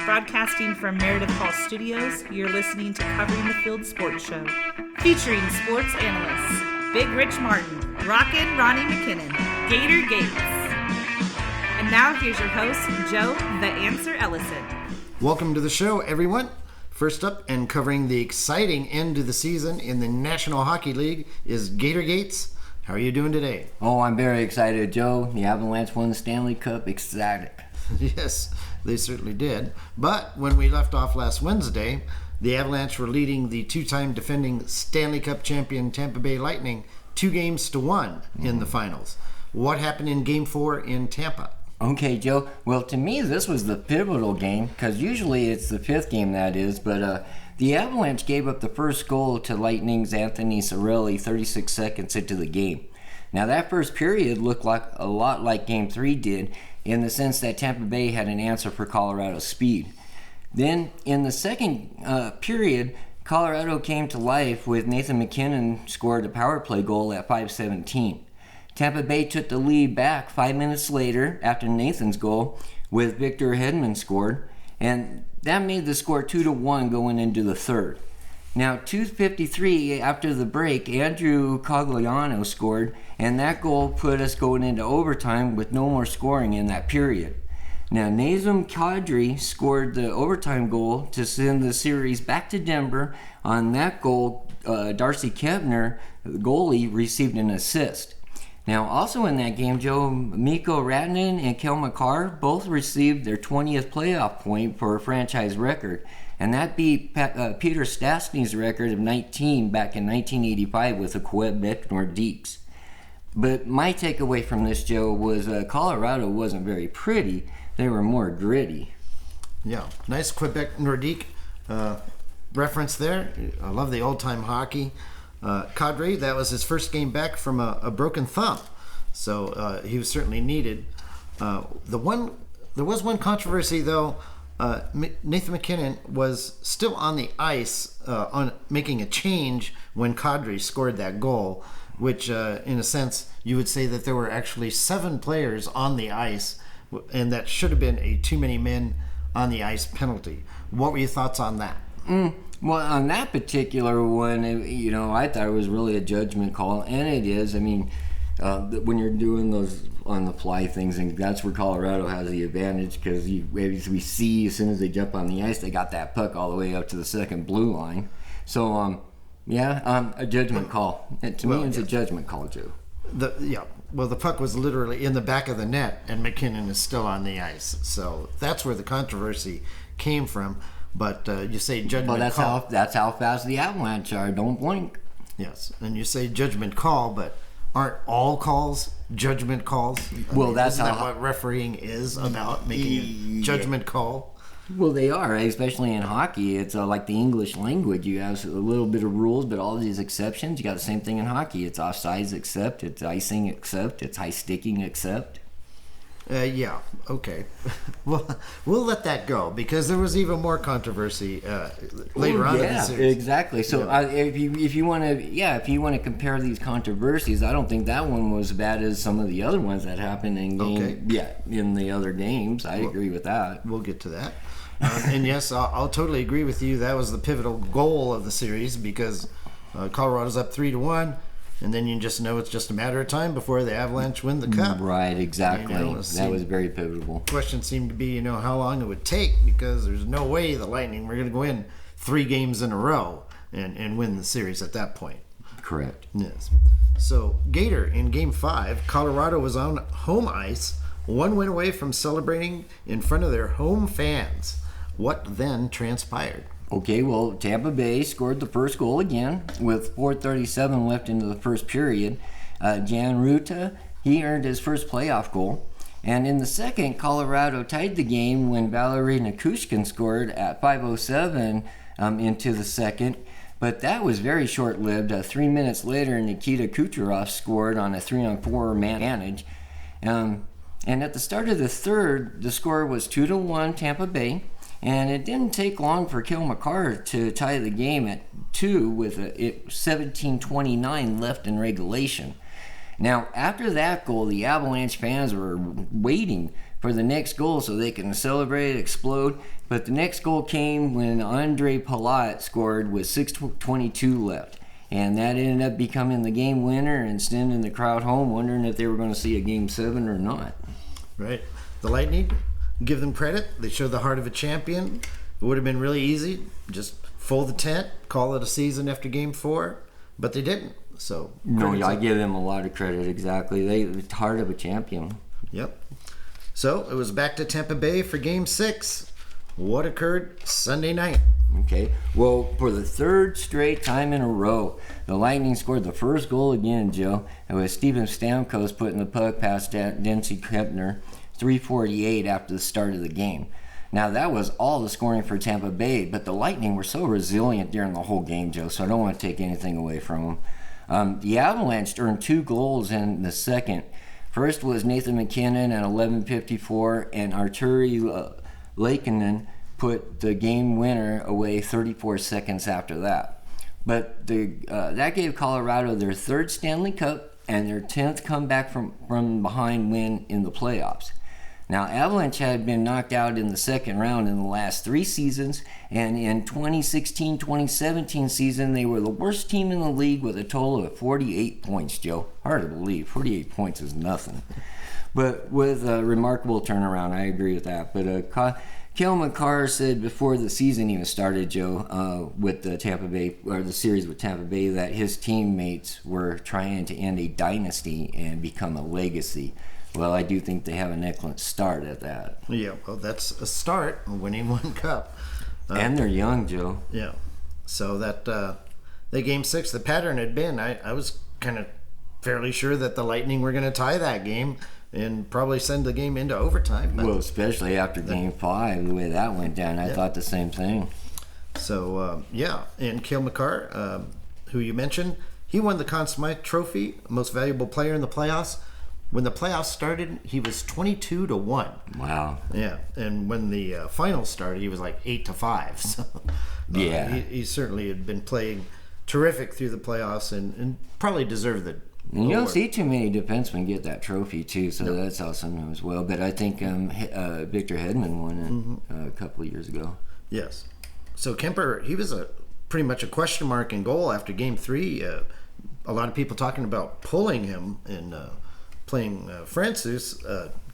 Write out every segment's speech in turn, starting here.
Broadcasting from Meredith Hall Studios, you're listening to Covering the Field Sports Show, featuring sports analysts Big Rich Martin, Rockin, Ronnie McKinnon, Gator Gates. And now here's your host, Joe the Answer Ellison. Welcome to the show, everyone. First up and covering the exciting end of the season in the National Hockey League is Gator Gates. How are you doing today? Oh, I'm very excited, Joe. The Avalanche won the Stanley Cup. Ecstatic. Yes, they certainly did. But when we left off last Wednesday, the Avalanche were leading the two-time defending Stanley Cup champion Tampa Bay Lightning 2-1 in the finals. What happened in Game 4 in Tampa? Okay, Joe. Well, to me, this was the pivotal game, because usually it's the fifth game, that is. But the Avalanche gave up the first goal to Lightning's Anthony Cirelli 36 seconds into the game. Now, that first period looked like a lot like Game 3 did, in the sense that Tampa Bay had an answer for Colorado's speed. Then, in the second period, Colorado came to life with Nathan McKinnon scored a power play goal at 5:17. Tampa Bay took the lead back 5 minutes later after Nathan's goal with Victor Hedman scored, and that made the score 2-1 going into the third. Now, 2:53 after the break, Andrew Cogliano scored, and that goal put us going into overtime with no more scoring in that period. Now, Nazem Kadri scored the overtime goal to send the series back to Denver. On that goal, Darcy Kepner, the goalie, received an assist. Now, also in that game, Joe, Mikko Rantanen and Kel McCarr both received their 20th playoff point for a franchise record, and that beat Peter Stastny's record of 19 back in 1985 with the Quebec Nordiques. But my takeaway from this, Joe, was Colorado wasn't very pretty. They were more gritty. Yeah, nice Quebec Nordique reference there. I love the old-time hockey. Kadri, that was his first game back from a broken thumb, so he was certainly needed. There was one controversy, though. Nathan McKinnon was still on the ice on making a change when Kadri scored that goal, which in a sense you would say that there were actually 7 players on the ice, and that should have been a too many men on the ice penalty. What were your thoughts on that? Well, on that particular one, I thought it was really a judgment call, and it is. I mean, when you're doing those on-the-fly things, and that's where Colorado has the advantage, because as we see, as soon as they jump on the ice, they got that puck all the way up to the second blue line. So, a judgment call. To me, it's a judgment call, Joe. The puck was literally in the back of the net, and McKinnon is still on the ice. So that's where the controversy came from. But you say judgment call. That's how fast the Avalanche are. Don't blink. Yes, and you say judgment call, but aren't all calls judgment calls? Well, that's isn't that what refereeing is about, making a judgment call? Well, they are, especially in hockey. It's like the English language. You have a little bit of rules, but all these exceptions. You got the same thing in hockey. It's offsides except, it's icing except, it's high sticking except. Yeah, okay. Well, we'll let that go, because there was even more controversy later on in the series. Exactly. So if you want to compare these controversies, I don't think that one was as bad as some of the other ones that happened in in the other games. I agree with that. We'll get to that. And yes, I'll totally agree with you. That was the pivotal goal of the series, because Colorado's up 3-1. And then you just know it's just a matter of time before the Avalanche win the cup. Right, exactly. That was very pivotal. The question seemed to be, how long it would take, because there's no way the Lightning were going to go in 3 games in a row and win the series at that point. Correct. Yes. So, Gator, in Game 5, Colorado was on home ice, 1 win away from celebrating in front of their home fans. What then transpired? Okay, well, Tampa Bay scored the first goal again with 4:37 left into the first period. Jan Ruta, he earned his first playoff goal. And in the second, Colorado tied the game when Valeri Nichushkin scored at 5:07 into the second. But that was very short-lived. 3 minutes later, Nikita Kucherov scored on a 3-on-4 man advantage. And at the start of the third, the score was 2-1 Tampa Bay. And it didn't take long for Kel McCarr to tie the game at 2 with 17:29 left in regulation. Now, after that goal, the Avalanche fans were waiting for the next goal so they can celebrate, explode. But the next goal came when Andre Palat scored with 6:22 left. And that ended up becoming the game winner and sending the crowd home wondering if they were going to see a Game 7 or not. Right. The Lightning, give them credit. They showed the heart of a champion. It would have been really easy. Just fold the tent, call it a season after Game 4. But they didn't. So no, I give them a lot of credit. Exactly. The heart of a champion. Yep. So it was back to Tampa Bay for Game 6. What occurred Sunday night? Okay. Well, for the third straight time in a row, the Lightning scored the first goal again, Joe. It was Steven Stamkos putting the puck past Dency Kepner, 3:48 after the start of the game. Now, that was all the scoring for Tampa Bay, but the Lightning were so resilient during the whole game, Joe, so I don't want to take anything away from them. The Avalanche earned 2 goals in the second. First was Nathan McKinnon at 11:54, and Arturi Laakkonen put the game winner away 34 seconds after that. But that gave Colorado their 3rd Stanley Cup and their 10th comeback from behind win in the playoffs. Now, Avalanche had been knocked out in the second round in the last 3 seasons, and in 2016-2017 season, they were the worst team in the league with a total of 48 points, Joe. Hard to believe. 48 points is nothing. But with a remarkable turnaround, I agree with that. But Cale Makar said before the season even started, Joe, with the Tampa Bay, or the series with Tampa Bay, that his teammates were trying to end a dynasty and become a legacy. Well, I do think they have an excellent start at that. Yeah, well, that's a start, winning 1 cup. And they're young, Joe. Yeah. So that Game 6, the pattern had been, I was kind of fairly sure that the Lightning were going to tie that game and probably send the game into overtime. Well, especially after Game 5, the way that went down, I thought the same thing. So, and Cale Makar, who you mentioned, he won the Conn Smythe Trophy, most valuable player in the playoffs. When the playoffs started, he was 22-1. Wow. Yeah, and when the finals started, he was like 8-5. So, yeah, he certainly had been playing terrific through the playoffs and probably deserved the and you don't see too many defensemen get that trophy too, so that's awesome as well. But I think Victor Hedman won it a couple of years ago. Yes. So Kemper, he was pretty much a question mark in goal after Game 3. A lot of people talking about pulling him and playing Francis.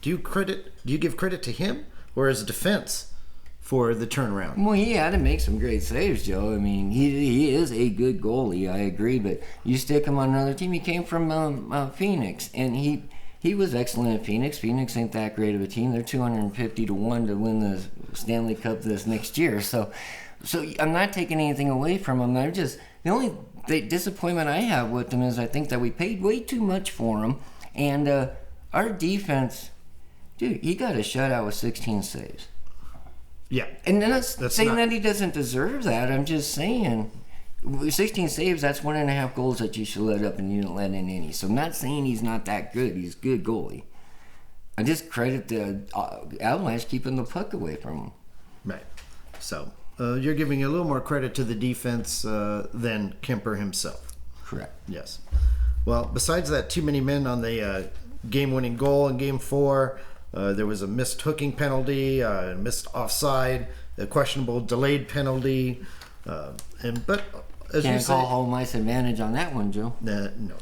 Do you give credit to him or his defense for the turnaround? Well, he had to make some great saves, Joe. I mean, he is a good goalie, I agree, but you stick him on another team. He came from Phoenix, and he was excellent at Phoenix. Phoenix ain't that great of a team. They're 250-1 to win the Stanley Cup this next year. So I'm not taking anything away from him. I'm just, the only disappointment I have with them is I think that we paid way too much for him, and our defense, dude, he got a shutout with 16 saves. Yeah. And then that's saying that he doesn't deserve that. I'm just saying, 16 saves, that's 1.5 goals that you should let up, and you didn't let in any. So I'm not saying he's not that good. He's a good goalie. I just credit the Avalanche keeping the puck away from him. Right. So you're giving a little more credit to the defense than Kemper himself. Correct. Yes. Well, besides that, too many men on the game-winning goal in Game 4. There was a missed hooking penalty, a missed offside, a questionable delayed penalty, but as Can't you say, call home ice advantage on that one, Joe. no.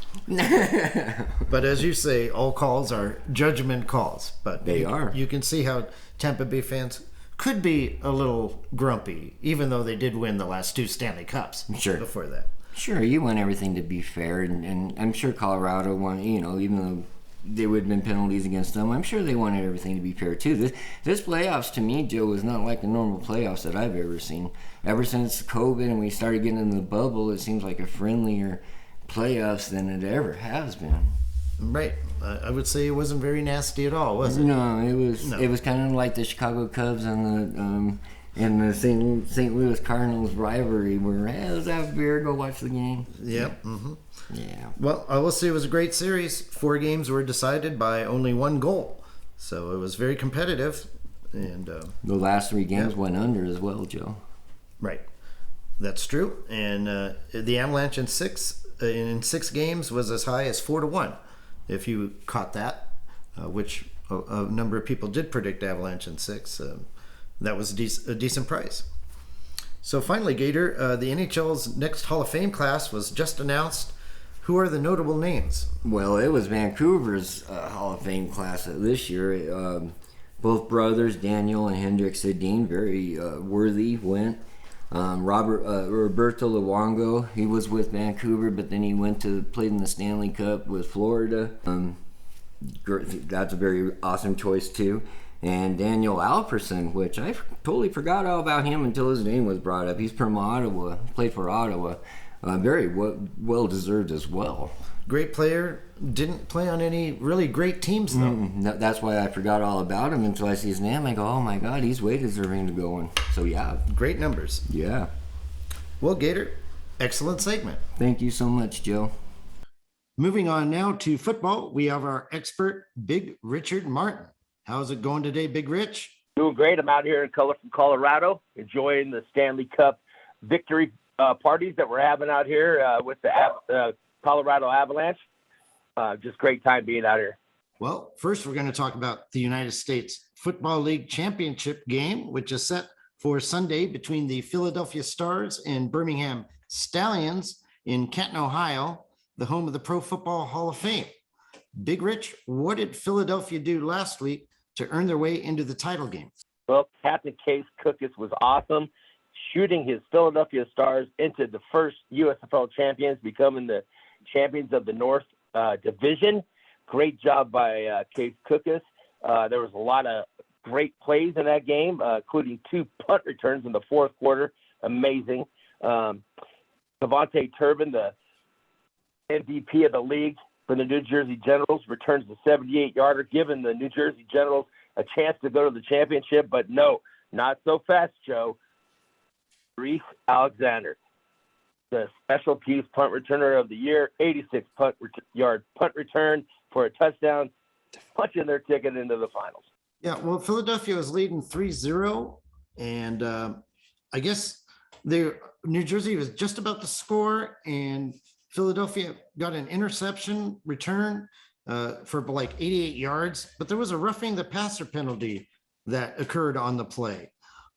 But as you say, all calls are judgment calls. But They are. You can see how Tampa Bay fans could be a little grumpy, even though they did win the last 2 Stanley Cups. Sure. Before that. Sure, you want everything to be fair, and I'm sure Colorado won. Even though there would have been penalties against them, I'm sure they wanted everything to be fair too. This playoffs to me, Joe, is not like the normal playoffs that I've ever seen. Ever since COVID and we started getting in the bubble, it seems like a friendlier playoffs than it ever has been. Right. I would say it wasn't very nasty at all, was it? No, it was. No. It was kind of like the Chicago Cubs and the St. Louis Cardinals rivalry, where let's have a beer, go watch the game. Yep. Mm-hmm. Yeah. Well, I will say it was a great series. 4 games were decided by only 1 goal, so it was very competitive. And the last 3 games went under as well, Joe. Right, that's true. And the Avalanche in 6 games was as high as 4-1, if you caught that, which a number of people did predict Avalanche in 6. That was a decent price. So finally, Gator, the NHL's next Hall of Fame class was just announced. Who are the notable names? Well, it was Vancouver's Hall of Fame class this year. Both brothers, Daniel and Hendrik Sedin, very worthy, went. Roberto Luongo, he was with Vancouver, but then he played in the Stanley Cup with Florida. That's a very awesome choice too. And Daniel Alfredsson, which I totally forgot all about him until his name was brought up. He's from Ottawa, played for Ottawa. Very well deserved as well. Great player. Didn't play on any really great teams though. That's why I forgot all about him until I see his name. I go, oh my God, he's way deserving to go in. So yeah, great numbers. Yeah. Well, Gator, excellent segment. Thank you so much, Joe. Moving on now to football, we have our expert, Big Richard Martin. How's it going today, Big Rich? Doing great. I'm out here in Colorado, enjoying the Stanley Cup victory parties that we're having out here with the Colorado Avalanche. Just great time being out here. Well, first we're going to talk about the United States Football League Championship game, which is set for Sunday between the Philadelphia Stars and Birmingham Stallions in Canton, Ohio, the home of the Pro Football Hall of Fame. Big Rich, what did Philadelphia do last week to earn their way into the title game? Well, Captain Case Cookus was awesome, shooting his Philadelphia Stars into the first USFL champions, becoming the champions of the North Division. Great job by Case Cookus. There was a lot of great plays in that game, including 2 punt returns in the fourth quarter. Amazing. Devontae Turbin, the MVP of the league for the New Jersey Generals, returns the 78-yarder, giving the New Jersey Generals a chance to go to the championship. But no, not so fast, Joe. Reese Alexander, the special teams punt returner of the year, 86-yard punt return for a touchdown, punching their ticket into the finals. Yeah, well, Philadelphia was leading 3-0, and I guess New Jersey was just about to score, and Philadelphia got an interception return for like 88 yards, but there was a roughing the passer penalty that occurred on the play.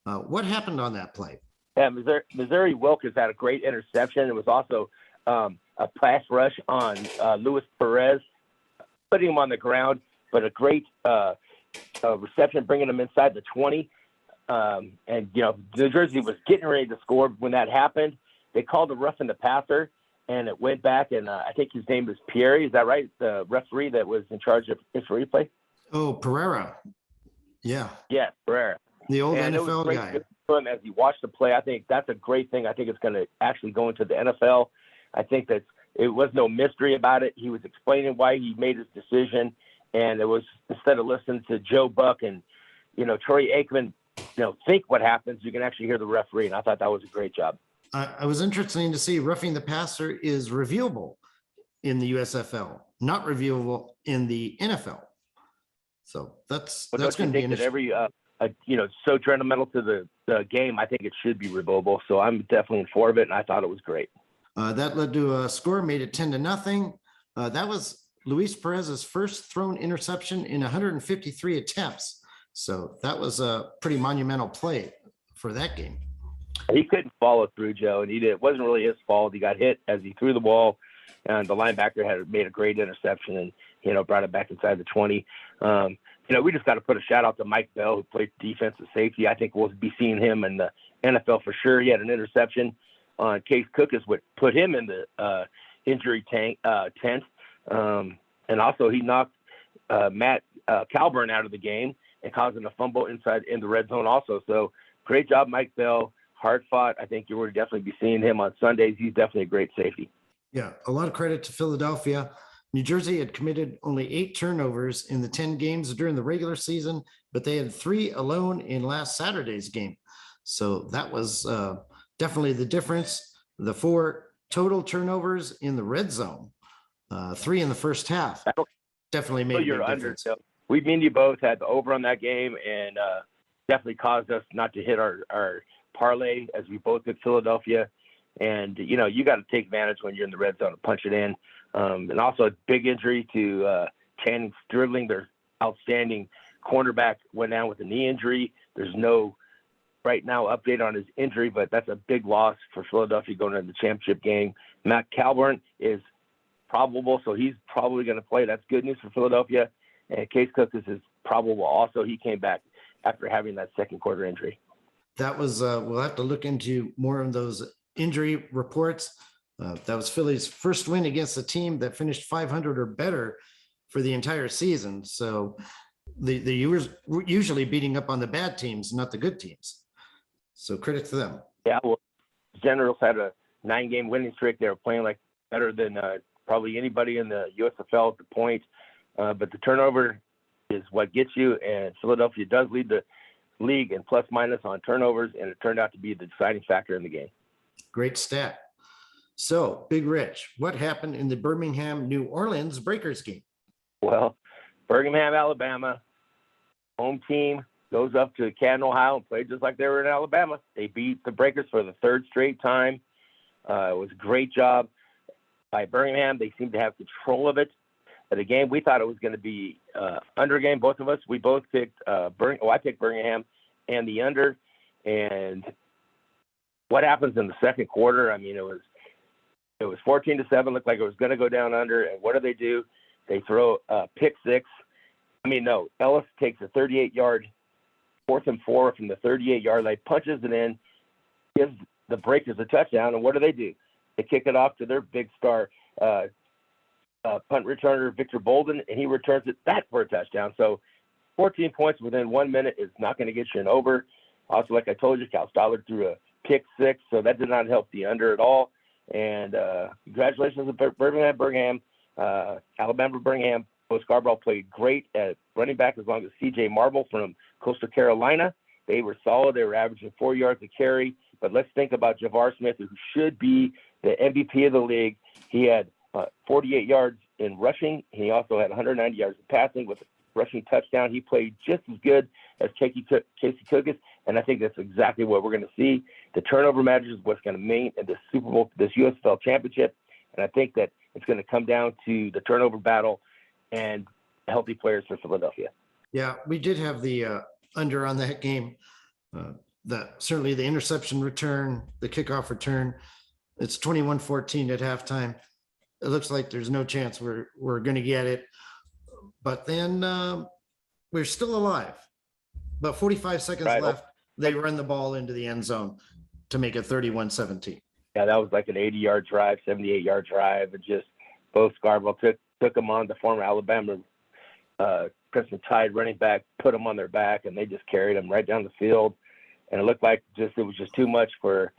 What happened on that play? Yeah, Missouri Wilkes had a great interception. It was also a pass rush on Luis Perez, putting him on the ground, but a great reception, bringing him inside the 20. And, New Jersey was getting ready to score when that happened. They called a roughing the passer, and it went back, and I think his name was Pierre. Is that right? The referee that was in charge of this replay? Oh, Pereira. Yeah. Yeah, Pereira. The old and NFL guy. As he watched the play, I think that's a great thing. I think it's going to actually go into the NFL. I think that it was no mystery about it. He was explaining why he made his decision, and it was, instead of listening to Joe Buck and, Troy Aikman, think what happens, you can actually hear the referee, and I thought that was a great job. I was interesting to see roughing the passer is reviewable in the USFL, not reviewable in the NFL. So that's going to be an issue. Every so detrimental to the game, I think it should be reviewable. So I'm definitely in favor of it, and I thought it was great. That led to a score, made it 10-0. That was Luis Perez's first thrown interception in 153 attempts. So that was a pretty monumental play for that game. He couldn't follow through, Joe, and it wasn't really his fault. He got hit as he threw the ball, and the linebacker had made a great interception and, brought it back inside the 20. We just got to put a shout out to Mike Bell, who played defensive safety. I think we'll be seeing him in the NFL for sure. He had an interception on Case Cookus, would put him in the injury tent. And also he knocked Matt Calburn out of the game and causing a fumble inside in the red zone also. So great job, Mike Bell. Hard fought. I think you will definitely be seeing him on Sundays. He's definitely a great safety. Yeah, a lot of credit to Philadelphia. New Jersey had committed only 8 turnovers in the 10 games during the regular season, but they had 3 alone in last Saturday's game. So that was definitely the difference. The 4 total turnovers in the red zone, 3 in the first half, definitely made a big difference. We, me and you both had the over on that game, and definitely caused us not to hit our parlay, as we both picked Philadelphia. And, you got to take advantage when you're in the red zone and punch it in. And also a big injury to Channing Sterling, their outstanding cornerback, went down with a knee injury. There's no right now update on his injury, but that's a big loss for Philadelphia going into the championship game. Matt Calburn is probable, so he's probably going to play. That's good news for Philadelphia. And Case Cookis is probable also. He came back after having that second quarter injury. That was, we'll have to look into more of those injury reports. That was Philly's first win against a team that finished 500 or better for the entire season. So the were usually beating up on the bad teams, not the good teams. So credit to them. Yeah, well, Generals had a 9-game winning streak. They were playing like better than probably anybody in the USFL at the point. But the turnover is what gets you, and Philadelphia does lead the league in plus minus on turnovers, and it turned out to be the deciding factor in the game. Great stat. So, Big Rich, what happened in the Birmingham, New Orleans Breakers game? Well, Birmingham, Alabama, home team goes up to Canton, Ohio, and played just like they were in Alabama. They beat the Breakers for the third straight time. It was a great job by Birmingham. They seemed to have control of it. But the game, we thought it was going to be under game, both of us. We both picked I picked Birmingham and the under. And what happens in the second quarter? I mean, it was 14-7, looked like it was going to go down under. And what do? They throw a pick six. Ellis takes a 38-yard 4th and 4 from the 38-yard line, punches it in, gives the Breakers a touchdown. And what do? They kick it off to their big star punt returner, Victor Bolden, and he returns it back for a touchdown. So 14 points within 1 minute is not going to get you an over. Also, like I told you, Cal Stollard threw a pick six, so that did not help the under at all. And congratulations to Birmingham, Alabama, Birmingham. Bo Scarborough played great at running back as long as C.J. Marble from Coastal Carolina. They were solid. They were averaging 4 yards a carry. But let's think about Javar Smith, who should be the MVP of the league. He had 48 yards in rushing. He also had 190 yards in passing with a rushing touchdown. He played just as good as Casey Cookis, and I think that's exactly what we're going to see. The turnover matters is what's going to main in the Super Bowl, this USFL championship, and I think that it's going to come down to the turnover battle and healthy players for Philadelphia. Yeah, we did have the under on that game. Certainly the interception return, the kickoff return. It's 21-14 at halftime. It looks like there's no chance we're going to get it. But then we're still alive. About 45 seconds left. They run the ball into the end zone to make it 31-17. Yeah, that was like an 80-yard drive, 78-yard drive. It just both Scarborough took them on, the former Alabama Crimson Tide running back, put them on their back, and they just carried them right down the field. And it looked like it was just too much for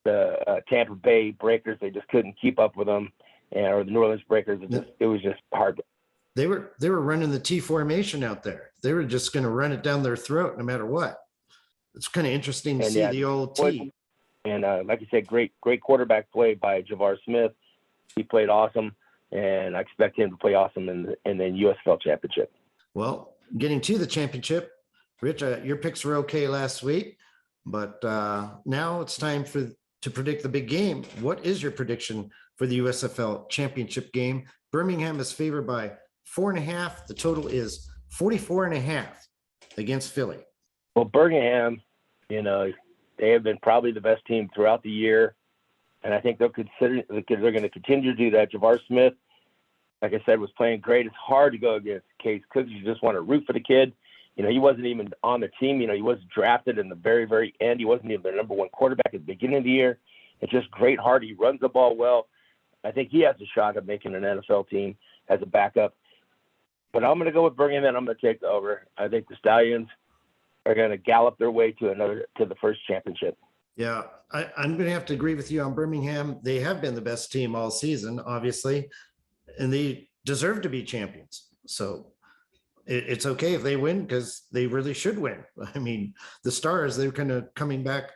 the Tampa Bay Breakers. They just couldn't keep up with them, or the New Orleans Breakers. It was just hard. They were running the T formation out there. They were just going to run it down their throat no matter what. It's kind of interesting to see the old T. And like you said, great quarterback play by Javar Smith. He played awesome, and I expect him to play awesome in the USFL championship. Well, getting to the championship, Rich, your picks were okay last week, but now it's time to predict the big game. What is your prediction for the USFL championship game? Birmingham is favored by 4.5. The total is 44.5 against Philly. Well, Birmingham, they have been probably the best team throughout the year, and I think they're going to continue to do that. Javar Smith, like I said, was playing great. It's hard to go against Case Cookis. You just want to root for the kid. He wasn't even on the team. He was drafted in the very, very end. He wasn't even their number one quarterback at the beginning of the year. It's just great heart. He runs the ball well. I think he has a shot at making an NFL team as a backup. But I'm going to go with Birmingham, and I'm going to take the over. I think the Stallions are going to gallop their way to the first championship. Yeah, I'm going to have to agree with you on Birmingham. They have been the best team all season, obviously, and they deserve to be champions. So it's okay if they win, because they really should win. I mean, the Stars, they're kind of coming back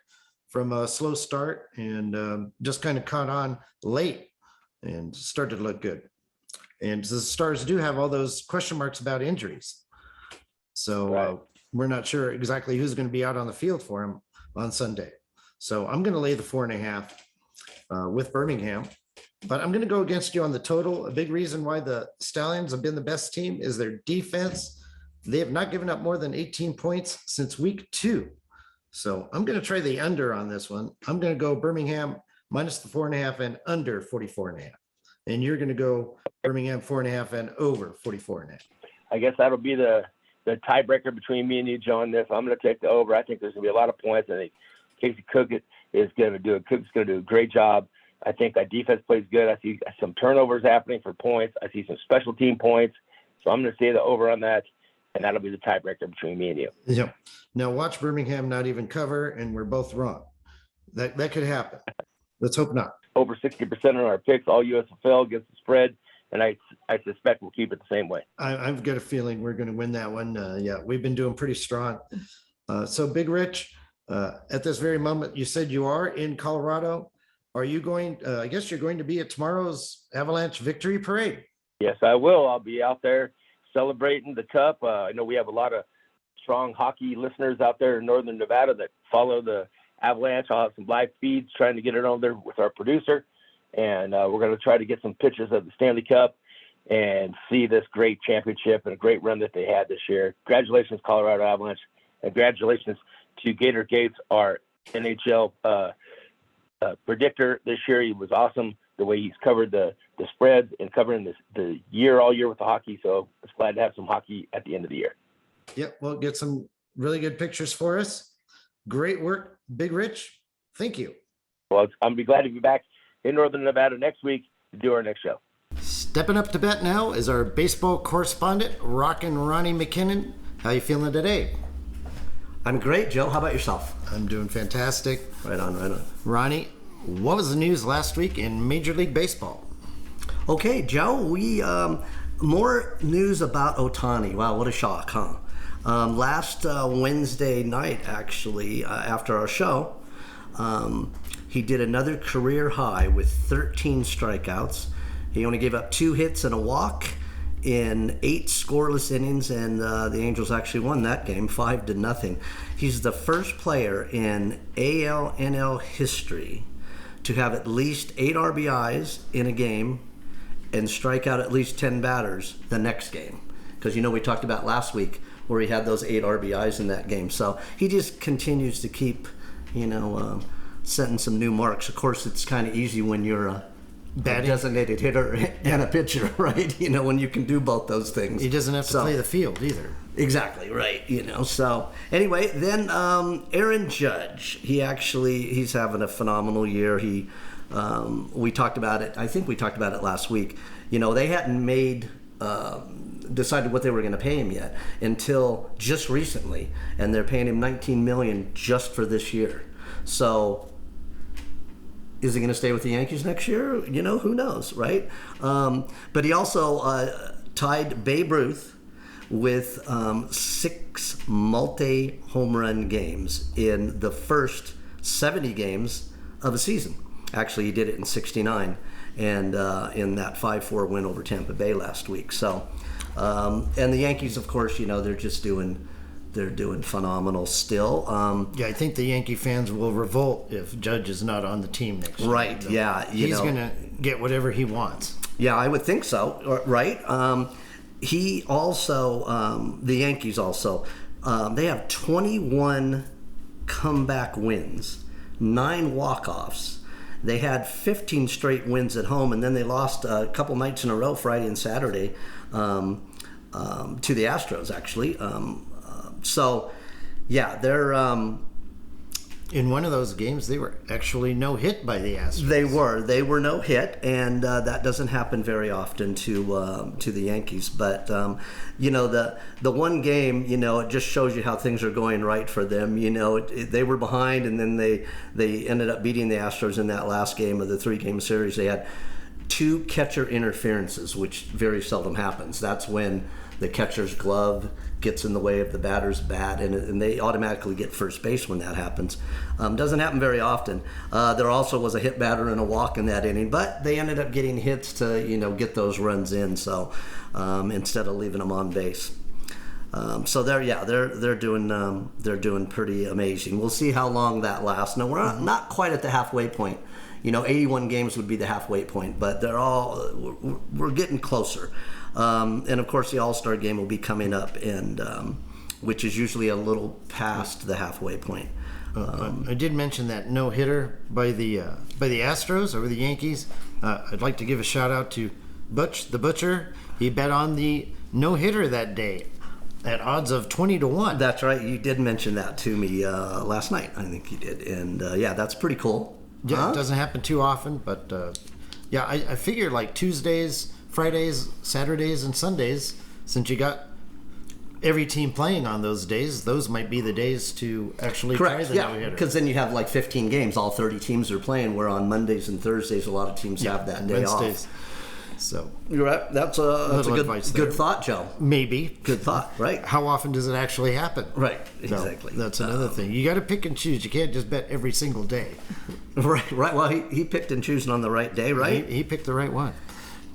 from a slow start and just kind of caught on late and started to look good. And the Stars do have all those question marks about injuries. So we're not sure exactly who's going to be out on the field for them on Sunday. So I'm going to lay the 4.5 with Birmingham. But I'm going to go against you on the total. A big reason why the Stallions have been the best team is their defense. They have not given up more than 18 points since week 2. So I'm going to try the under on this one. I'm going to go Birmingham minus the 4.5 and under 44.5. And you're going to go Birmingham 4.5 and over 44.5. I guess that'll be the tiebreaker between me and you, Joe, on this. I'm going to take the over. I think there's going to be a lot of points. I think Casey Cook is going to do a great job. I think our defense plays good. I see some turnovers happening for points. I see some special team points. So I'm going to say the over on that, and that'll be the tiebreaker between me and you. Yep. Now watch Birmingham not even cover, and we're both wrong. That could happen. Let's hope not. Over 60% on our picks, all USFL against the spread, and I suspect we'll keep it the same way. I've got a feeling we're going to win that one. Yeah, we've been doing pretty strong. So Big Rich, at this very moment, you said you are in Colorado. Are you going, I guess you're going to be at tomorrow's Avalanche Victory Parade. Yes, I will. I'll be out there celebrating the Cup. I know we have a lot of strong hockey listeners out there in Northern Nevada that follow the Avalanche. I'll have some live feeds trying to get it on there with our producer. And we're going to try to get some pictures of the Stanley Cup and see this great championship and a great run that they had this year. Congratulations, Colorado Avalanche. And congratulations to Gator Gates, our NHL predictor this year. He was awesome the way he's covered the spreads and covering the year all year with the hockey. So it's glad to have some hockey at the end of the year. Yep, we'll get some really good pictures for us. Great work, Big Rich. Thank you. Well, I'm be glad to be back in Northern Nevada next week to do our next show. Stepping up to bat now is our baseball correspondent, Rockin' Ronnie McKinnon. How you feeling today? I'm great, Joe. How about yourself? I'm doing fantastic. Right on. Ronnie, what was the news last week in Major League Baseball? Okay, Joe, we more news about Ohtani. Wow, what a shock, huh? Last Wednesday night, actually, after our show, he did another career high with 13 strikeouts. He only gave up 2 hits and a walk in 8 scoreless innings, and the Angels actually won that game 5-0. He's the first player in AL/NL history to have at least 8 RBIs in a game and strike out at least 10 batters the next game. Because we talked about last week where he had those 8 RBIs in that game. So he just continues to keep, setting some new marks. Of course, it's kind of easy when you're a designated hitter and a pitcher, right? When you can do both those things. He doesn't have to play the field either. Exactly, right. So anyway, then Aaron Judge, he's having a phenomenal year. We talked about it. I think we talked about it last week. They hadn't decided what they were going to pay him yet until just recently, and they're paying him $19 million just for this year. So is he going to stay with the Yankees next year? Who knows, right? But he also tied Babe Ruth with 6 multi-home run games in the first 70 games of a season. Actually, he did it in 69 and in that 5-4 win over Tampa Bay last week. So, and the Yankees, of course, they're doing phenomenal still. I think the Yankee fans will revolt if Judge is not on the team next year. Right, So yeah. He's going to get whatever he wants. Yeah, I would think so, right? He also, the Yankees also, they have 21 comeback wins, 9 walk-offs. They had 15 straight wins at home, and then they lost a couple nights in a row, Friday and Saturday, to the Astros, actually. So, yeah, they're... In one of those games, they were actually no hit by the Astros. They were no hit, and that doesn't happen very often to the Yankees. But the one game, it just shows you how things are going right for them. They were behind, and then they ended up beating the Astros in that last game of the 3-game series. They had 2 catcher interferences, which very seldom happens. That's when the catcher's glove gets in the way of the batter's bat, and they automatically get first base when that happens. Doesn't happen very often. There also was a hit batter and a walk in that inning, but they ended up getting hits to get those runs in. So instead of leaving them on base. So they're doing pretty amazing. We'll see how long that lasts. No, we're not quite at the halfway point. 81 games would be the halfway point, but we're getting closer. And of course, the All-Star game will be coming up, and which is usually a little past the halfway point. I did mention that no-hitter by the Astros over the Yankees. I'd like to give a shout-out to Butch the Butcher. He bet on the no-hitter that day at odds of 20-1. That's right. You did mention that to me last night. I think you did. And, yeah, that's pretty cool. Yeah, It doesn't happen too often, but, I figure like Tuesdays, Fridays, Saturdays, and Sundays, since you got every team playing on those days, those might be the days to actually try the no-hitter. Because then you have like 15 games. All 30 teams are playing, where on Mondays and Thursdays, a lot of teams have that day Wednesdays. off. So you're right. That's a good thought, Joe. Maybe. Good thought, right? How often does it actually happen? Right, exactly. No, that's another thing. You got to pick and choose. You can't just bet every single day. Right. Well, he picked and choosing on the right day, right? He picked the right one.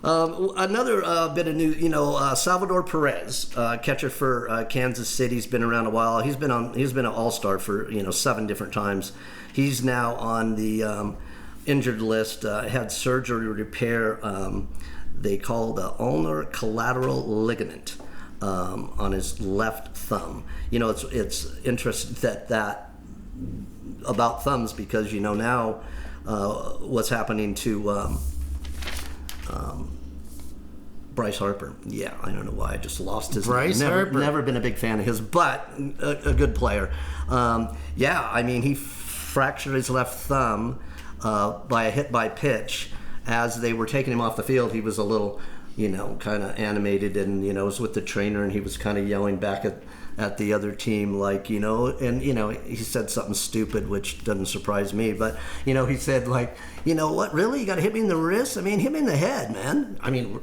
Another bit of news, Salvador Perez, catcher for Kansas City, has been around a while. He's been an All-Star for 7 different times. He's now on the injured list. Had surgery to repair. They call the ulnar collateral ligament on his left thumb. It's interesting that about thumbs, because now what's happening to Bryce Harper. Yeah, I don't know why I just lost his Bryce name. Harper. Never been a big fan of his, but a good player. He fractured his left thumb by a hit by pitch. As they were taking him off the field, he was a little, kind of animated, and was with the trainer, and he was kind of yelling back at the other team, like, he said something stupid, which doesn't surprise me, but he said, like, what, really, you got to hit me in the wrist? I mean, hit me in the head, man. I mean,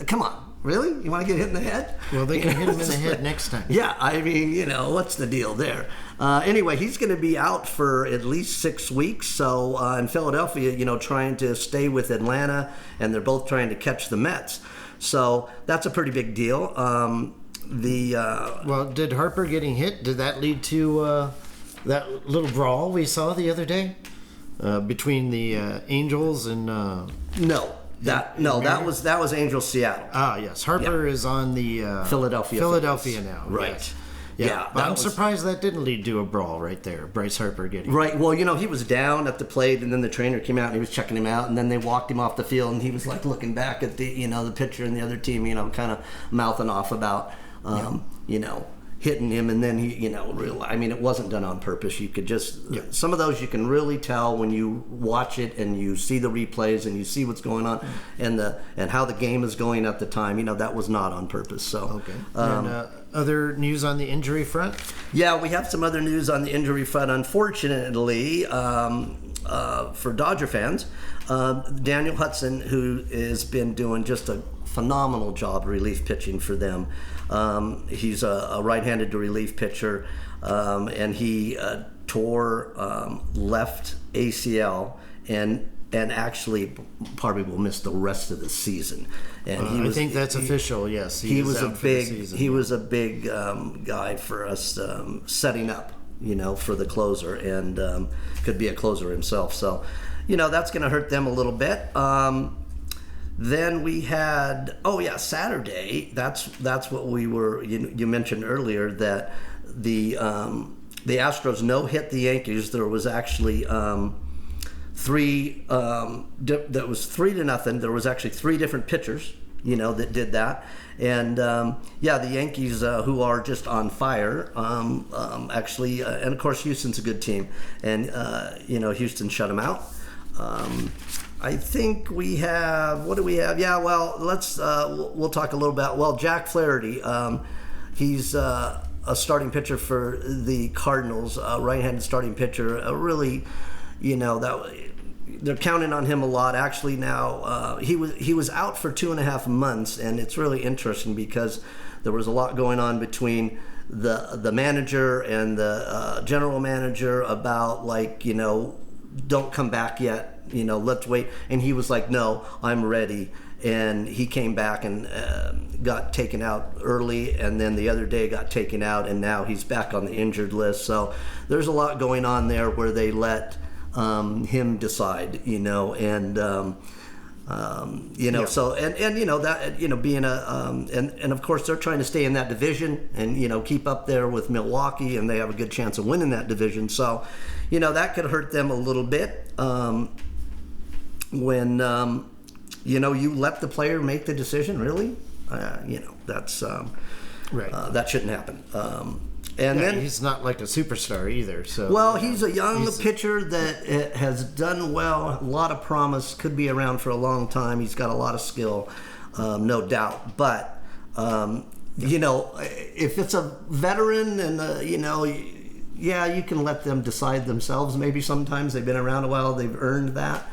come on. Really? You want to get hit in the head? Well, they can hit him in the head next time. Yeah, I mean, what's the deal there? Anyway, he's going to be out for at least 6 weeks. So in Philadelphia, trying to stay with Atlanta, and they're both trying to catch the Mets. So that's a pretty big deal. Well, did Harper getting hit, did that lead to that little brawl we saw the other day between the Angels and... No. That was Angels Seattle. Ah, yes. Harper is on the Philadelphia now. Right. Yes. Yeah, but I'm surprised that didn't lead to a brawl right there. Bryce Harper getting right. Well, he was down at the plate, and then the trainer came out and he was checking him out, and then they walked him off the field, and he was like looking back at the the pitcher and the other team, kind of mouthing off about hitting him, and then he realized, I mean, it wasn't done on purpose. You could just some of those you can really tell when you watch it and you see the replays and you see what's going on and how the game is going at the time. That was not on purpose. So okay. Other news on the injury front? Yeah, we have some other news on the injury front. Unfortunately, for Dodger fans, Daniel Hudson, who has been doing just a phenomenal job relief pitching for them. He's a right-handed relief pitcher, and he tore left ACL and actually probably will miss the rest of the season. And I think that's official. Yes, he was a big guy for us setting up, for the closer, and could be a closer himself. So, that's going to hurt them a little bit. Then we had Saturday. That's what we were. You mentioned earlier that the Astros no-hit the Yankees. There was actually 3. That was 3-0. There was actually 3 different pitchers, that did that. And the Yankees, who are just on fire, actually, and of course Houston's a good team, and Houston shut them out. I think we have. What do we have? Yeah. Well, let's. We'll talk a little about. Well, Jack Flaherty. He's a starting pitcher for the Cardinals. Right-handed starting pitcher. Really, that they're counting on him a lot. Actually, now he was out for 2.5 months, and it's really interesting because there was a lot going on between the manager and the general manager about don't come back yet. Let's wait. And he was like, no, I'm ready. And he came back and got taken out early, and then the other day got taken out, and now he's back on the injured list. So there's a lot going on there where they let him decide, and So that being and of course they're trying to stay in that division and keep up there with Milwaukee, and they have a good chance of winning that division. So that could hurt them a little bit when you let the player make the decision. Really, that's right. That shouldn't happen. Then he's not like a superstar either. So he's a young pitcher that has done well, a lot of promise, could be around for a long time. He's got a lot of skill, no doubt. But if it's a veteran and you can let them decide themselves. Maybe sometimes they've been around a while, they've earned that.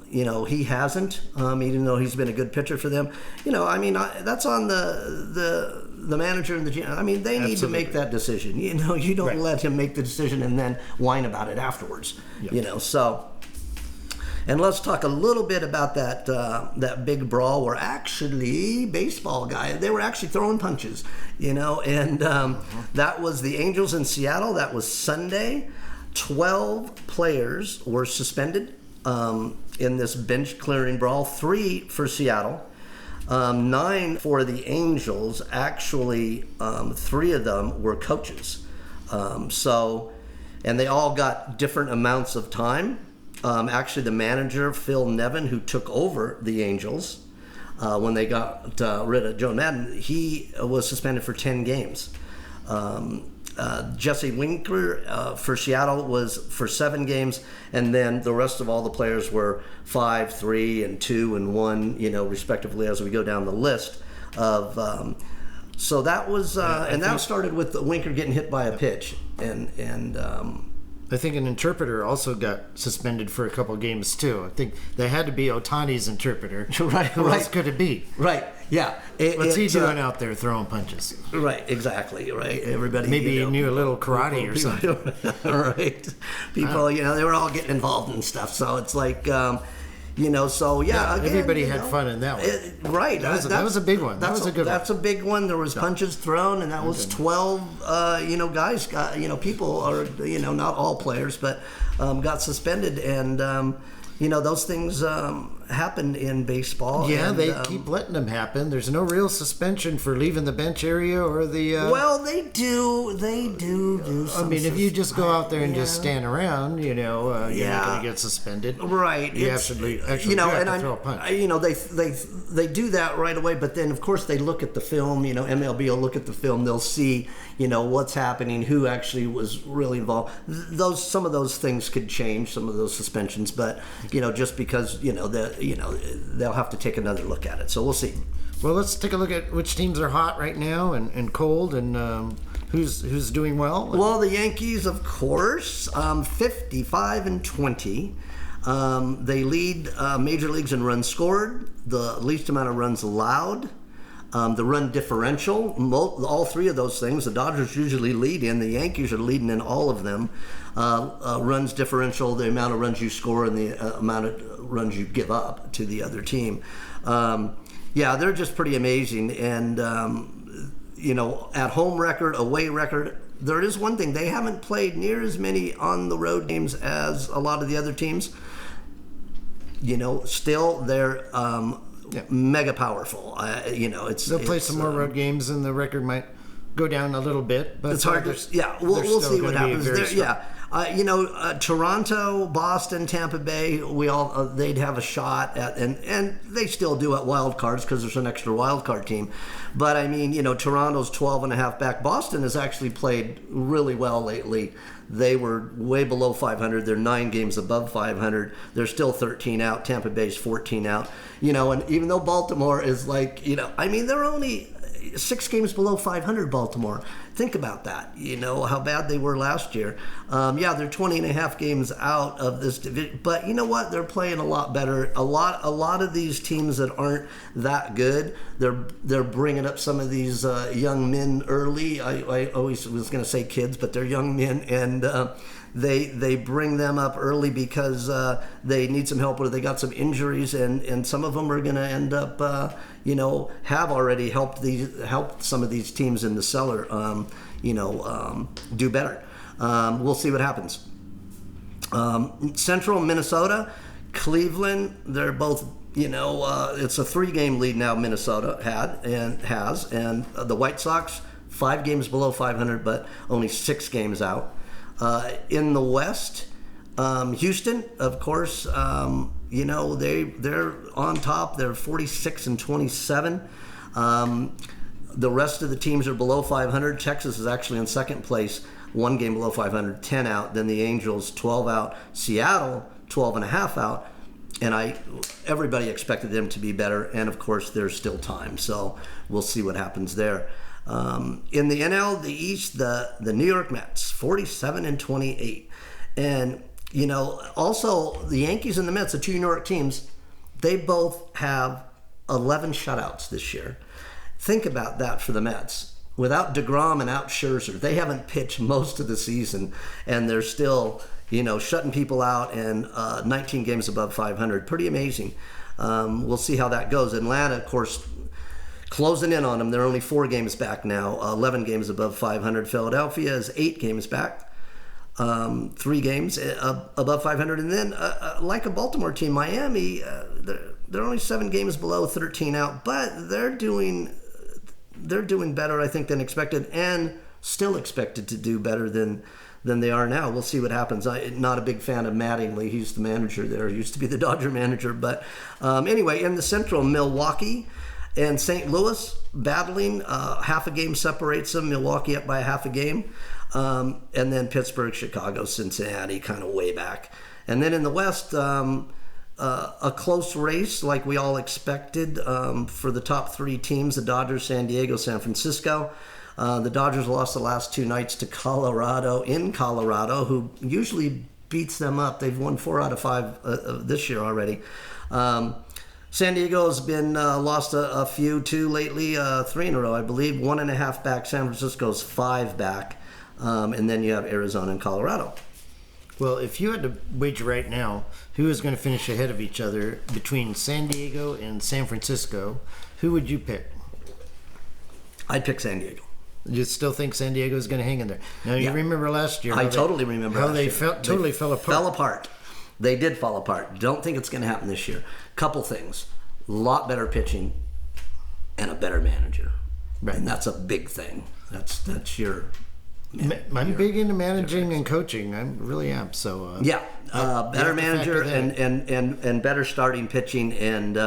He hasn't, even though he's been a good pitcher for them. That's on the manager and the GM. They need to make that decision. You don't right. let him make the decision and then whine about it afterwards. Yep. So. And let's talk a little bit about that big brawl where actually they were actually throwing punches, and that was the Angels in Seattle. That was Sunday. 12 players were suspended in this bench clearing brawl. 3 for Seattle. 9 for the Angels. Actually, 3 of them were coaches. And they all got different amounts of time. Actually, the manager, Phil Nevin, who took over the Angels when they got rid of Joe Madden, he was suspended for 10 games. Jesse Winker for Seattle was for 7 games, and then the rest of all the players were 5, 3, and 2, and 1, respectively, as we go down the list of. So that was, and that started with Winker getting hit by a pitch, and. I think an interpreter also got suspended for a couple of games too. I think they had to be Ohtani's interpreter. Right. Who else could it be? Right. Yeah. What's he doing out there throwing punches? Right. Exactly. Right. Everybody. Maybe he knew a little karate or something. Right. People, they were all getting involved in stuff. So it's like. So again, everybody had fun in that one. Right. That was a big one. That was a good one. That's a big one. There was punches thrown, and that was 12, guys got, people are, not all players, but got suspended. And, those things happen in baseball. Yeah, and, they keep letting them happen. There's no real suspension for leaving the bench area or the... well, they do something. if you just go out there and just stand around, you're not going to get suspended. Right. You actually have to throw a punch. They do that right away, but then, of course, they look at the film. MLB will look at the film. They'll see, what's happening, who actually was really involved. Some of those things could change, some of those suspensions, but, just because, they'll have to take another look at it. So we'll see. Well, let's take a look at which teams are hot right now and cold, and who's doing well. Well, the Yankees, of course, 55-20. They lead major leagues in runs scored, the least amount of runs allowed, the run differential, all 3 of those things. The Dodgers usually lead in. The Yankees are leading in all of them. Runs differential, the amount of runs you score and the amount of runs you give up to the other team. They're just pretty amazing. And, at home record, away record, there is one thing. They haven't played near as many on-the-road games as a lot of the other teams. Still, they're mega powerful. They'll play some more road games, and the record might go down a little bit. But it's hard to. Yeah, we'll see what happens there. Toronto, Boston, Tampa Bay, they'd have a shot at, and they still do at wild cards because there's an extra wild card team. But Toronto's 12.5 back. Boston has actually played really well lately. They were way below 500. They're 9 games above 500. They're still 13 out. Tampa Bay's 14 out. And even though Baltimore is they're only 6 games below 500, Baltimore. Think about that. How bad they were last year. They're 20.5 games out of this division. But you know what? They're playing a lot better. A lot of these teams that aren't that good, they're bringing up some of these young men early. I always was going to say kids, but they're young men, and they bring them up early because they need some help or they got some injuries, and some of them are going to end up have already helped some of these teams in the cellar do better. We'll see what happens. Central Minnesota, Cleveland, they're both It's a 3-game lead now Minnesota has, and the White Sox 5 games below 500, but only 6 games out. In the West, Houston, of course, they're on top. They're 46-27. The rest of the teams are below 500. Texas is actually in second place, 1 game below 500, 10 out. Then the Angels, 12 out. Seattle, 12.5 out. And everybody expected them to be better. And of course, there's still time. So we'll see what happens there. In the NL, the East, the New York Mets, 47-28. And, also the Yankees and the Mets, the 2 New York teams, they both have 11 shutouts this year. Think about that for the Mets. Without DeGrom and out Scherzer, they haven't pitched most of the season, and they're still, shutting people out and 19 games above 500. Pretty amazing. We'll see how that goes. Atlanta, of course, closing in on them. They're only 4 games back now, 11 games above 500. Philadelphia is 8 games back, 3 games above 500. And then, like a Baltimore team, Miami, they're only 7 games below, 13 out, but they're doing better, I think, than expected, and still expected to do better than they are now. We'll see what happens. I'm not a big fan of Mattingly. He's the manager there. He used to be the Dodger manager. But anyway, in the Central, Milwaukee and St. Louis battling. Half a game separates them. Milwaukee up by half a game. And then Pittsburgh, Chicago, Cincinnati kind of way back. And then in the West, a close race like we all expected for the top 3 teams, the Dodgers, San Diego, San Francisco. The Dodgers lost the last 2 nights to Colorado, who usually beats them up. They've won 4 out of 5 this year already. San Diego's been lost a few too lately, 3 in a row, I believe. 1.5 back. San Francisco's 5 back. And then you have Arizona and Colorado. Well, if you had to wager right now, who is going to finish ahead of each other between San Diego and San Francisco, who would you pick? I'd pick San Diego. You still think San Diego is going to hang in there? Now, you remember last year. I totally remember how last they year. Totally fell apart. They did fall apart. Don't think it's going to happen this year. Couple things. A lot better pitching and a better manager. Right. And that's a big thing. That's your... I'm big into managing and coaching. I really am. So better manager and better starting pitching, and they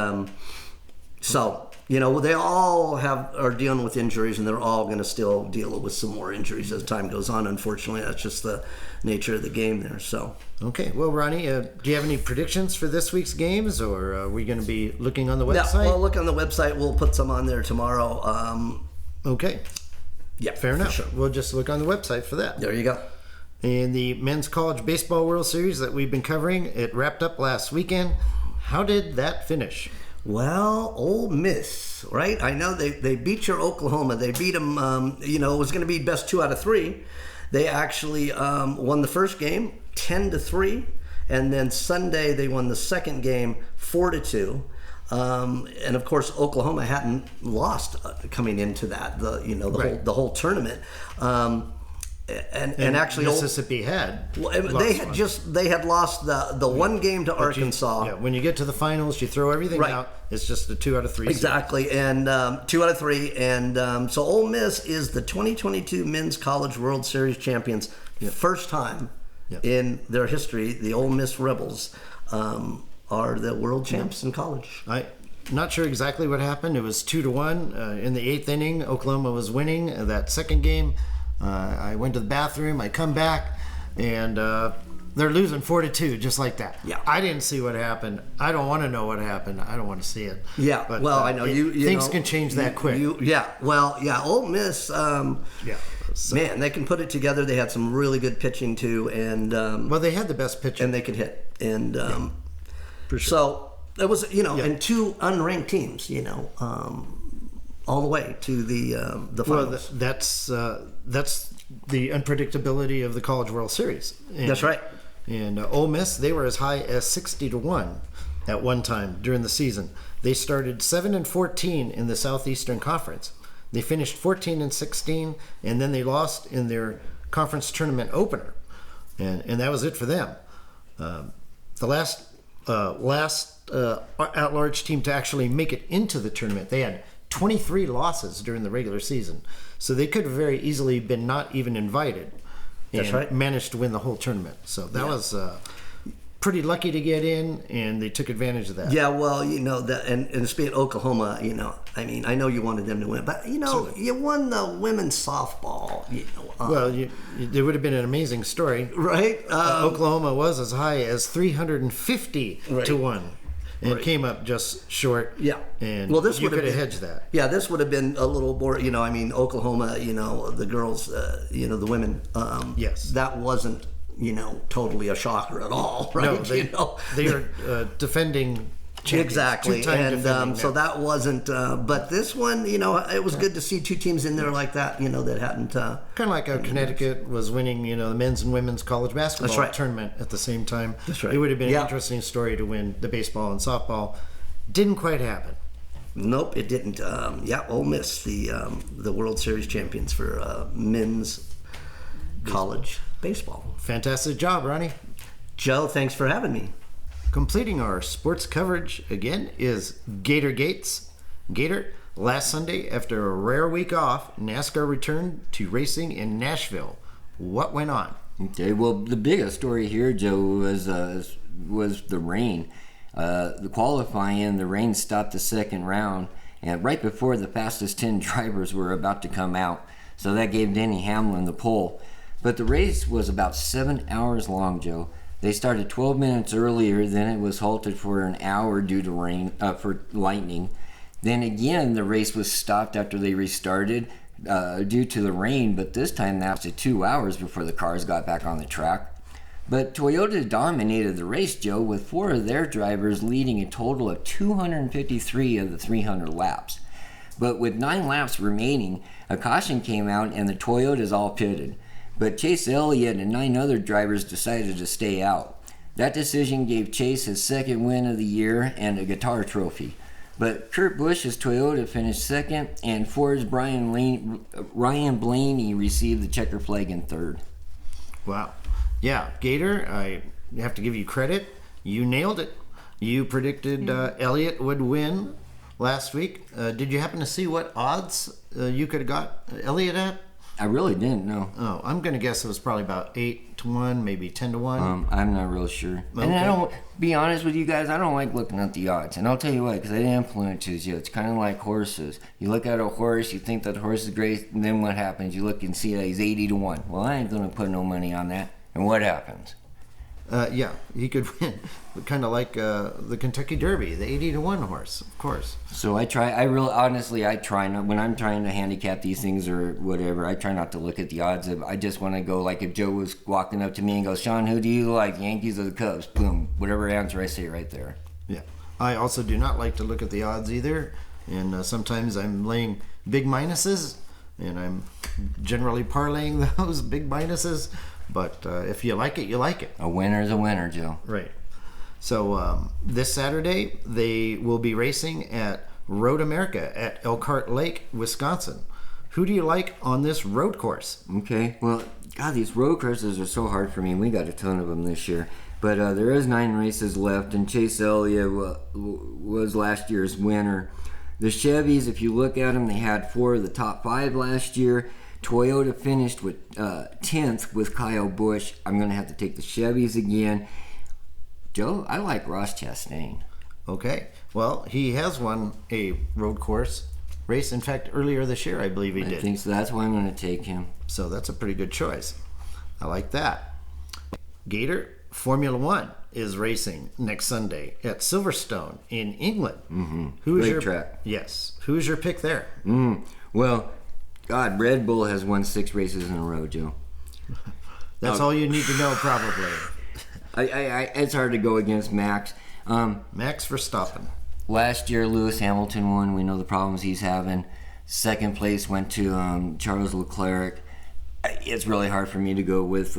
all are dealing with injuries, and they're all going to still deal with some more injuries as time goes on. Unfortunately, that's just the nature of the game there. So okay, well, Ronnie, do you have any predictions for this week's games, or are we going to be looking on the website? Yeah, well, look on the website. We'll put some on there tomorrow. Okay. Yeah, fair enough. Sure. We'll just look on the website for that. There you go. In the Men's College Baseball World Series that we've been covering, it wrapped up last weekend. How did that finish? Well, Ole Miss, right? I know they beat your Oklahoma. They beat them, it was going to be best 2 out of 3. They actually won the first game 10-3, and then Sunday they won the second game 4-2. And of course, Oklahoma hadn't lost coming into that, the whole tournament. And actually, Mississippi had. They had lost the one game to Arkansas. When you get to the finals, you throw everything out. It's just a 2 out of 3. Exactly, season. And 2 out of 3. And so Ole Miss is the 2022 Men's College World Series champions. Yep. First time in their history, the Ole Miss Rebels are the world champs in college. I'm not sure exactly what happened. It was 2-1 in the 8th inning. Oklahoma was winning that second game. I went to the bathroom. I come back, and they're losing 4-2, just like that. Yeah. I didn't see what happened. I don't want to know what happened. I don't want to see it. Yeah. But, well, I know things can change that quick. Ole Miss. So, man, they can put it together. They had some really good pitching too, and they had the best pitching, and they could hit, and for sure. So it was, and 2 unranked teams, all the way to the finals. Well, that's the unpredictability of the College World Series. That's right. And Ole Miss, they were as high as 60-1 at one time during the season. They started 7-14 in the Southeastern Conference. They finished 14-16, and then they lost in their conference tournament opener, and that was it for them. The last last at-large team to actually make it into the tournament. They had 23 losses during the regular season, so they could have very easily been not even invited. That's and right. managed to win the whole tournament. So that was pretty lucky to get in, and they took advantage of that. Yeah, well, and speaking of Oklahoma, I mean, I know you wanted them to win, but you won the women's softball. Well, it would have been an amazing story, right? Oklahoma was as high as 350 to 1, and came up just short. Yeah, and well, this you would have could have been, hedged that. Yeah, this would have been a little more. I mean, Oklahoma. The girls. The women. Yes, that wasn't. Totally a shocker at all, right? No, they are defending champions. Exactly, Two-time and so that wasn't. But this one, it was good to see two teams in there like that. That hadn't. Kind of like how Connecticut was winning, the men's and women's college basketball tournament at the same time. That's right. It would have been an interesting story to win the baseball and softball. Didn't quite happen. Nope, it didn't. Ole Miss, the World Series champions for men's college baseball. Fantastic job, Ronnie. Joe, thanks for having me. Completing our sports coverage again is Gator Gates. Gator, last Sunday, after a rare week off, NASCAR returned to racing in Nashville. What went on? Okay, well, the biggest story here, Joe, was the rain. The qualifying, the rain stopped the second round, and right before the fastest 10 drivers were about to come out, so that gave Denny Hamlin the pole. But the race was about 7 hours long, Joe. They started 12 minutes earlier, then it was halted for an hour due to rain, for lightning. Then again, the race was stopped after they restarted due to the rain, but this time that lasted 2 hours before the cars got back on the track. But Toyota dominated the race, Joe, with 4 of their drivers leading a total of 253 of the 300 laps. But with 9 laps remaining, a caution came out and the Toyotas all pitted. But Chase Elliott and 9 other drivers decided to stay out. That decision gave Chase his second win of the year and a guitar trophy. But Kurt Busch's Toyota finished second, and Ford's Ryan Blaney received the checker flag in third. Wow. Yeah, Gator, I have to give you credit. You nailed it. You predicted Elliott would win last week. Did you happen to see what odds you could have got Elliott at? I really didn't know. Oh, I'm going to guess it was probably about 8-1, maybe 10-1. I'm not real sure. Okay. And I don't, be honest with you guys, I don't like looking at the odds. And I'll tell you why, because it influences you. It's kind of like horses. You look at a horse, you think that the horse is great, and then what happens? You look and see that he's 80-1. Well, I ain't going to put no money on that. And what happens? Yeah, he could win. Kind of like the Kentucky Derby, the 80-1 horse, of course. So I try not, when I'm trying to handicap these things or whatever, I try not to look at the odds. I just want to go, like if Joe was walking up to me and goes, Sean, who do you like, Yankees or the Cubs? Boom, whatever answer I say right there. Yeah, I also do not like to look at the odds either. And sometimes I'm laying big minuses, and I'm generally parlaying those big minuses. But if you like it, you like it. A winner's a winner, Joe. Right. So this Saturday, they will be racing at Road America at Elkhart Lake, Wisconsin. Who do you like on this road course? Okay. Well, God, these road courses are so hard for me. We got a ton of them this year. But there is 9 races left, and Chase Elliott was last year's winner. The Chevys, if you look at them, they had 4 of the top 5 last year. Toyota finished with 10th with Kyle Busch. I'm going to have to take the Chevys again. Joe, I like Ross Chastain. Okay. Well, he has won a road course race. In fact, earlier this year, I believe he did. I think so. That's why I'm going to take him. So that's a pretty good choice. I like that. Gator, Formula One is racing next Sunday at Silverstone in England. Mm-hmm. Who's Great your track. Yes. Who's your pick there? Well, God, Red Bull has won 6 races in a row, Joe. That's all you need to know, probably. It's hard to go against Max. Max Verstappen. Last year, Lewis Hamilton won. We know the problems he's having. Second place went to Charles Leclerc. It's really hard for me to go with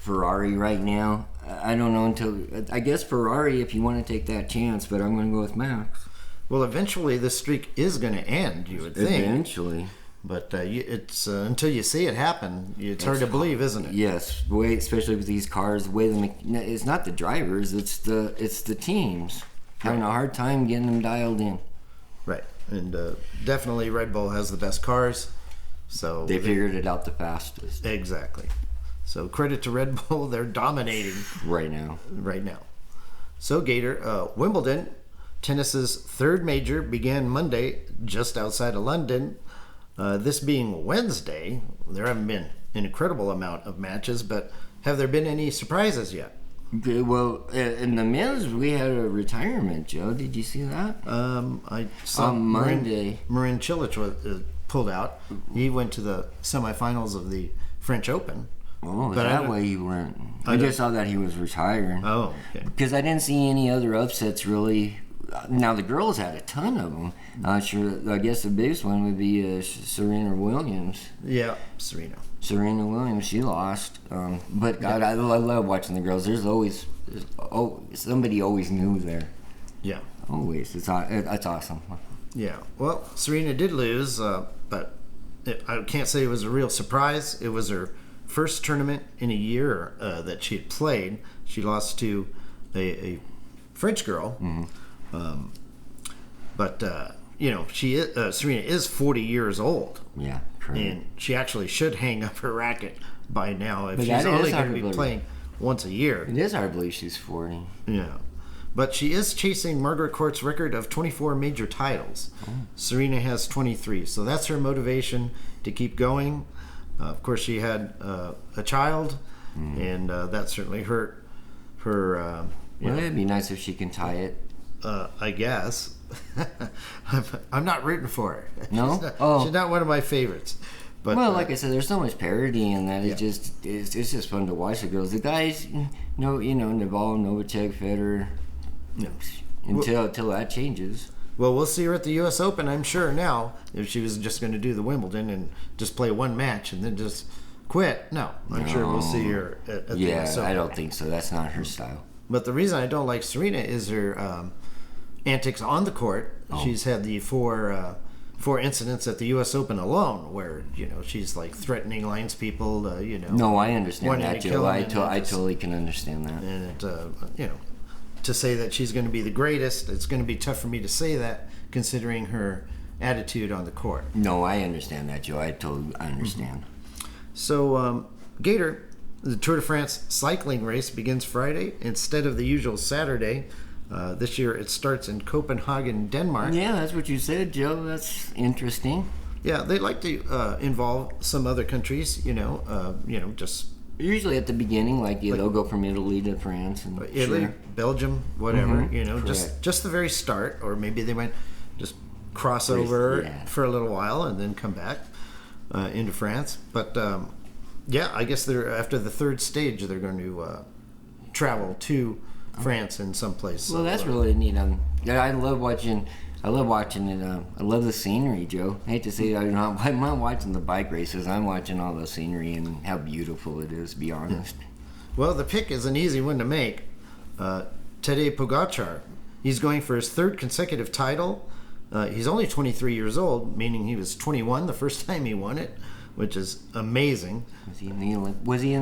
Ferrari right now. I don't know until... I guess Ferrari, if you want to take that chance, but I'm going to go with Max. Well, eventually the streak is going to end, you would think. Eventually. But it's until you see it happen, it's hard to believe, isn't it? Yes, especially with these cars. It's not the drivers; it's the teams having a hard time getting them dialed in. Right, and definitely Red Bull has the best cars, so they figured it out the fastest. Exactly. So credit to Red Bull; they're dominating right now. So Gator, Wimbledon, tennis's third major, began Monday just outside of London. This being Wednesday, there haven't been an incredible amount of matches, but have there been any surprises yet? Okay, well, in the men's, we had a retirement, Joe. Did you see that? I saw on Monday. Marin Cilic was pulled out. He went to the semifinals of the French Open. Oh, that way he went. I just saw that he was retiring. Oh, okay. Because I didn't see any other upsets really. Now the girls had a ton of them. I guess the biggest one would be Serena Williams. Yeah, Serena Williams, she lost. But God, I love watching the girls. There's somebody always new there. Yeah, always. It's awesome. Yeah. Well, Serena did lose, but I can't say it was a real surprise. It was her first tournament in a year that she had played. She lost to a French girl. Mm-hmm. But Serena is 40 years old. Yeah, correct. And she actually should hang up her racket by now if but she's only going to be playing once a year. It is hard to believe she's 40. Yeah. But she is chasing Margaret Court's record of 24 major titles. Oh. Serena has 23, so that's her motivation to keep going. Of course, she had a child, and that certainly hurt her. Well, it'd be nice if she can tie it. I guess. I'm not rooting for her. No? She's not one of my favorites. But, like I said, there's so much parity in that. It's just fun to watch the girls. The guys, Nadal, Novacek, Federer. Until that changes. Well, we'll see her at the U.S. Open, I'm sure now. If she was just going to do the Wimbledon and just play one match and then just quit, I'm sure we'll see her at the U.S. Open. I don't think so. That's not her style. But the reason I don't like Serena is her antics on the court. Oh. She's had the four incidents at the U.S. Open alone, where she's like threatening lines people. No, I understand that, Joe. I totally can understand that. And to say that she's going to be the greatest, it's going to be tough for me to say that, considering her attitude on the court. No, I understand that, Joe. I understand. Mm-hmm. So, Gator. The Tour de France cycling race begins Friday instead of the usual Saturday. This year it starts in Copenhagen, Denmark. Yeah, that's what you said, Joe. That's interesting. Yeah, they like to involve some other countries, just... Usually at the beginning, they'll go from Italy to France. And Italy, Belgium, whatever, Correct. just the very start. Or maybe they might just cross over for a little while and then come back into France. But... I guess after the third stage, they're going to travel to France in some place. Well, that's really neat. I love watching it. I love the scenery, Joe. I hate to say I'm not watching the bike races. I'm watching all the scenery and how beautiful it is, to be honest. Well, the pick is an easy one to make. Tadej Pogacar. He's going for his third consecutive title. He's only 23 years old, meaning he was 21 the first time he won it, which is amazing. Was he in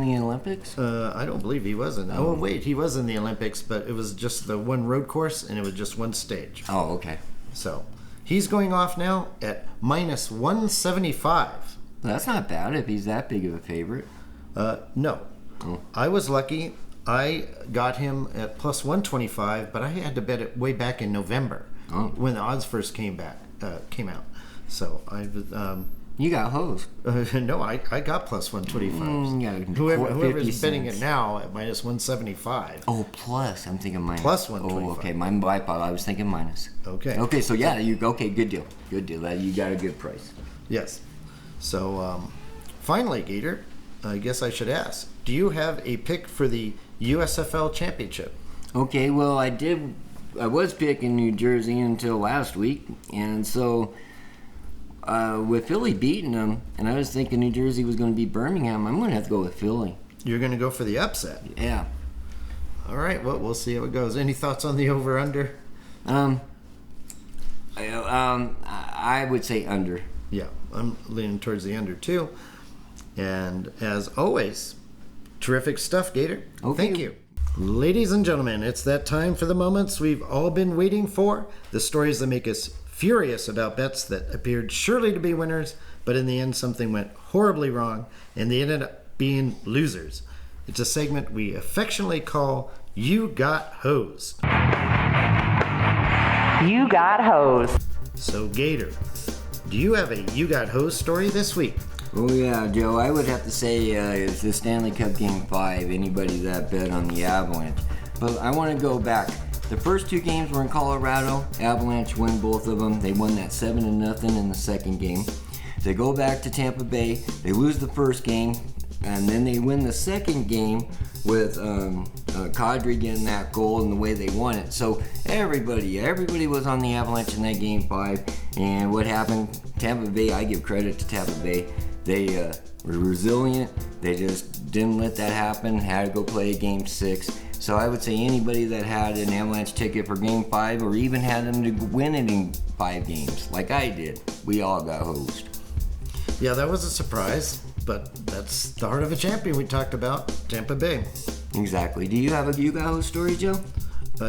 the Olympics? I don't believe he was in. Oh, wait, he was in the Olympics, but it was just the one road course, and it was just one stage. Oh, okay. So he's going off now at minus 175. Well, that's not bad if he's that big of a favorite. No. Oh. I was lucky. I got him at plus 125, but I had to bet it way back in November when the odds first came out. So I you got hosed. No, I got plus 125. Whoever's betting it now at minus 175. Oh, plus. I'm thinking minus. Plus 125. Oh, okay. My fault. I was thinking minus. Okay. Okay, so good deal. Good deal. You got a good price. Yes. So, finally, Gator, I guess I should ask, do you have a pick for the USFL Championship? Okay, well, I was picking New Jersey until last week, and so... with Philly beating them, and I was thinking New Jersey was going to beat Birmingham, I'm going to have to go with Philly. You're going to go for the upset? Yeah. All right, well, we'll see how it goes. Any thoughts on the over-under? I would say under. Yeah, I'm leaning towards the under too. And as always, terrific stuff, Gator. Okay. Thank you. Ladies and gentlemen, it's that time for the moments we've all been waiting for. The stories that make us furious about bets that appeared surely to be winners, but in the end something went horribly wrong and they ended up being losers. It's a segment we affectionately call You Got Hosed. You got hosed. So Gator, do you have a You Got Hosed story this week? Oh yeah, Joe, I would have to say it's the Stanley Cup Game 5, anybody that bet on the Avalanche. But I want to go back. The first two games were in Colorado. Avalanche win both of them. They won that 7-0 in the second game. They go back to Tampa Bay. They lose the first game, and then they win the second game with Kadri getting that goal and the way they won it. So everybody was on the Avalanche in that Game 5. And what happened? Tampa Bay, I give credit to Tampa Bay. They were resilient. They just didn't let that happen. Had to go play Game 6. So I would say anybody that had an Avalanche ticket for Game 5 or even had them to win it in 5 games, like I did, we all got hosed. Yeah, that was a surprise, but that's the heart of a champion we talked about, Tampa Bay. Exactly. Do you have a You Got Hosed story, Joe?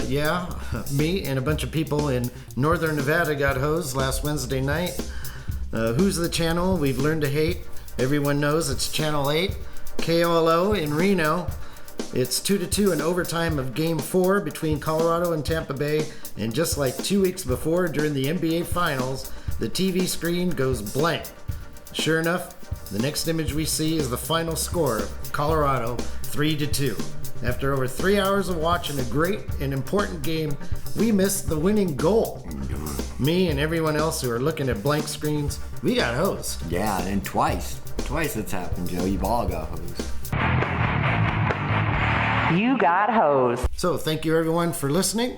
Yeah, me and a bunch of people in northern Nevada got hosed last Wednesday night. Who's the channel we've learned to hate? Everyone knows it's Channel 8, KOLO in Reno. It's 2-2 in overtime of Game 4 between Colorado and Tampa Bay, and just like 2 weeks before during the NBA Finals, the TV screen goes blank. Sure enough, the next image we see is the final score of Colorado 3-2. After over 3 hours of watching a great and important game, we missed the winning goal. Me and everyone else who are looking at blank screens, we got hosed. Yeah, and twice it's happened, Joe. You've all got hosed. You got hosed. So thank you everyone for listening,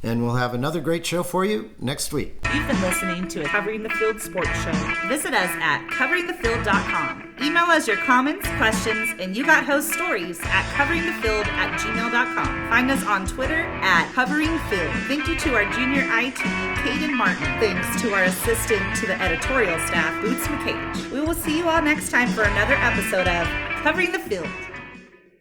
and we'll have another great show for you next week. You've been listening to a Covering the Field sports show. Visit us at coveringthefield.com. Email us your comments, questions, and You Got Host stories at coveringthefield@gmail.com. Find us on Twitter at coveringfield. Thank you to our junior IT, Caden Martin. Thanks to our assistant to the editorial staff, Boots McCage. We will see you all next time for another episode of Covering the Field.